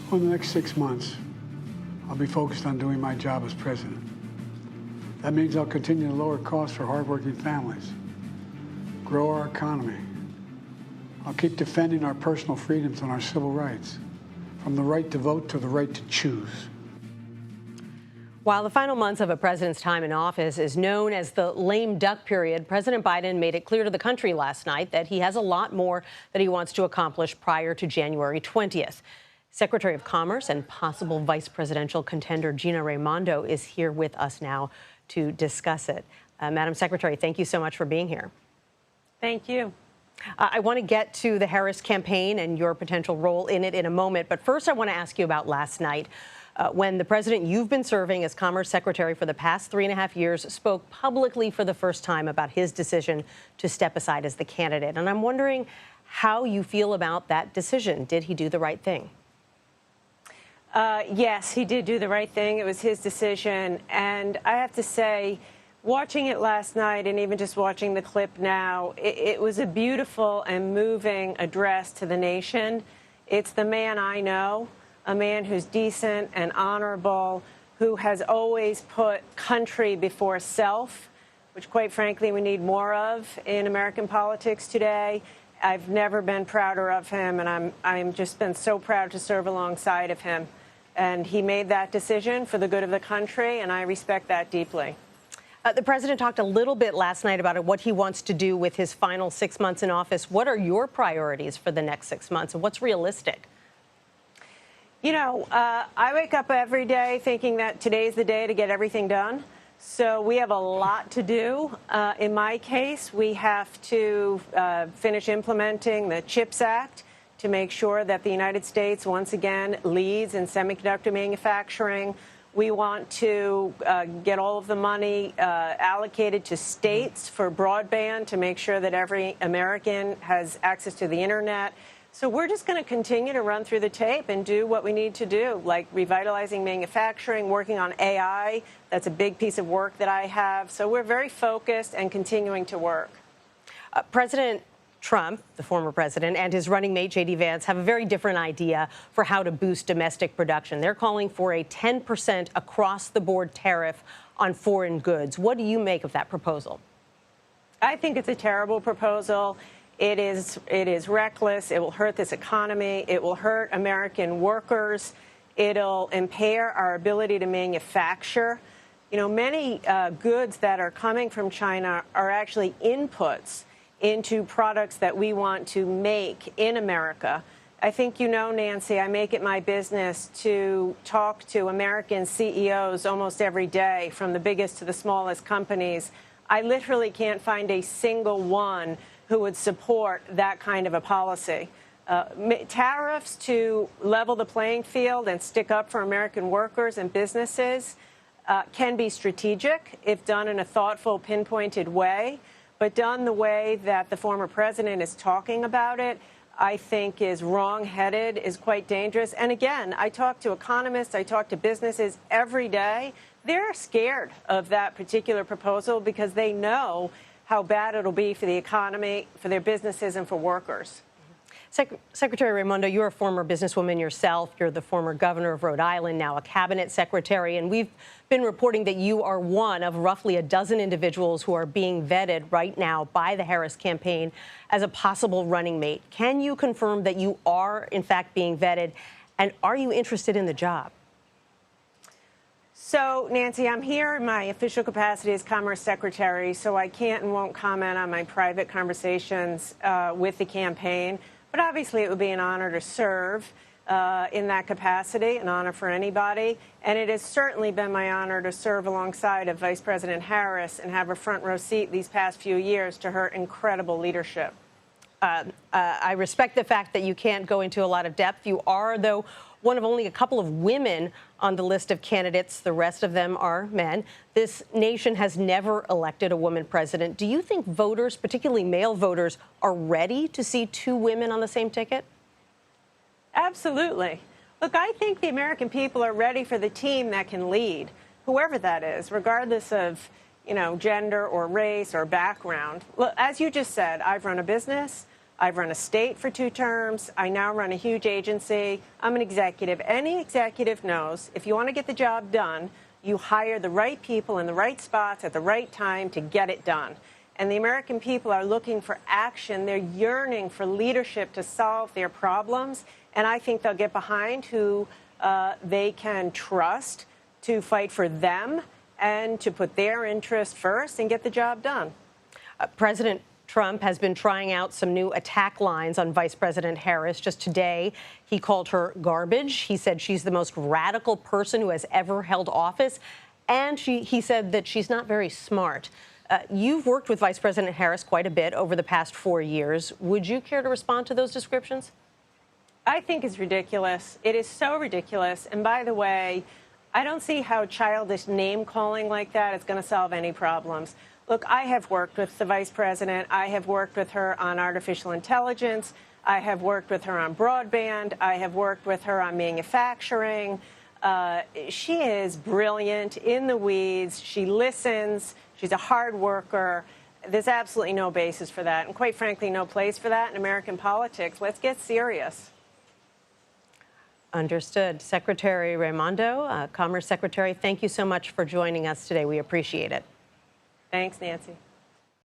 For the next 6 months, I'll be focused on doing my job as president. That means I'll continue to lower costs for hardworking families, grow our economy. I'll keep defending our personal freedoms and our civil rights, from the right to vote to the right to choose. While the final months of a president's time in office is known as the lame duck period, President Biden made it clear to the country last night that he has a lot more that he wants to accomplish prior to January 20th. Secretary of Commerce and possible vice presidential contender Gina Raimondo is here with us now to discuss it. Madam Secretary, thank you so much for being here. Thank you. I want to get to the Harris campaign and your potential role in it in a moment. But first, I want to ask you about last night when the president you've been serving as Commerce Secretary for the past 3.5 years spoke publicly for the first time about his decision to step aside as the candidate. And I'm wondering how you feel about that decision. Did he do the right thing? Yes, he did do the right thing. It was his decision. And I have to say, watching it last night and even just watching the clip now, it was a beautiful and moving address to the nation. It's the man I know, a man who's decent and honorable, who has always put country before self, which, quite frankly, we need more of in American politics today. I've never been prouder of him, and I'm just been so proud to serve alongside of him. And he made that decision for the good of the country, and I respect that deeply. The president talked a little bit last night about what he wants to do with his final 6 months in office. What are your priorities for the next 6 months, and what's realistic? You know, I wake up every day thinking that today's the day to get everything done. So we have a lot to do. In my case, we have to finish implementing the CHIPS Act to make sure that the United States once again leads in semiconductor manufacturing. We want to get all of the money allocated to states for broadband to make sure that every American has access to the internet. So we're just going to continue to run through the tape and do what we need to do, like revitalizing manufacturing, working on AI. That's a big piece of work that I have. So we're very focused and continuing to work. President Trump, the former president, and his running mate, J.D. Vance, have a very different idea for how to boost domestic production. They're calling for a 10% across-the-board tariff on foreign goods. What do you make of that proposal? I think it's a terrible proposal. It is reckless. It will hurt this economy. It will hurt American workers. It'll impair our ability to manufacture. You know, many goods that are coming from China are actually inputs into products that we want to make in America. I think you know, Nancy, I make it my business to talk to American CEOs almost every day, from the biggest to the smallest companies. I literally can't find a single one who would support that kind of a policy. Tariffs to level the playing field and stick up for American workers and businesses can be strategic if done in a thoughtful, pinpointed way. But done the way that the former president is talking about it, I think is wrong-headed, is quite dangerous. And again, I talk to economists, I talk to businesses every day. They're scared of that particular proposal because they know how bad it'll be for the economy, for their businesses, and for workers. Secretary Raimondo, you're a former businesswoman yourself. You're the former governor of Rhode Island, now a cabinet secretary. And we've been reporting that you are one of roughly a dozen individuals who are being vetted right now by the Harris campaign as a possible running mate. Can you confirm that you are, in fact, being vetted? And are you interested in the job? So, Nancy, I'm here in my official capacity as Commerce Secretary, so I can't and won't comment on my private conversations with the campaign. But obviously, it would be an honor to serve in that capacity, an honor for anybody. And it has certainly been my honor to serve alongside of Vice President Harris and have a front row seat these past few years to her incredible leadership. I respect the fact that you can't go into a lot of depth. You are, though, one of only a couple of women on the list of candidates. The rest of them are men. This nation has never elected a woman president. Do you think voters, particularly male voters, are ready to see two women on the same ticket? Absolutely. Look, I think the American people are ready for the team that can lead, whoever that is, regardless of, you know, gender or race or background. Well, as you just said, I've run a business. I've run a state for 2 terms. I now run a huge agency. I'm an executive. Any executive knows if you want to get the job done, you hire the right people in the right spots at the right time to get it done. And the American people are looking for action. They're yearning for leadership to solve their problems. And I think they'll get behind who they can trust to fight for them and to put their interests first and get the job done. President Trump has been trying out some new attack lines on Vice President Harris. Just today, he called her garbage. He said she's the most radical person who has ever held office. And he said that she's not very smart. You've worked with Vice President Harris quite a bit over the past 4 years. Would you care to respond to those descriptions? I think it's ridiculous. It is so ridiculous. And by the way, I don't see how childish name-calling like that is going to solve any problems. Look, I have worked with the vice president. I have worked with her on artificial intelligence. I have worked with her on broadband. I have worked with her on manufacturing. She is brilliant, in the weeds. She listens. She's a hard worker. There's absolutely no basis for that, and quite frankly, no place for that in American politics. Let's get serious. Understood. Secretary Raimondo, Commerce Secretary, thank you so much for joining us today. We appreciate it. Thanks, Nancy.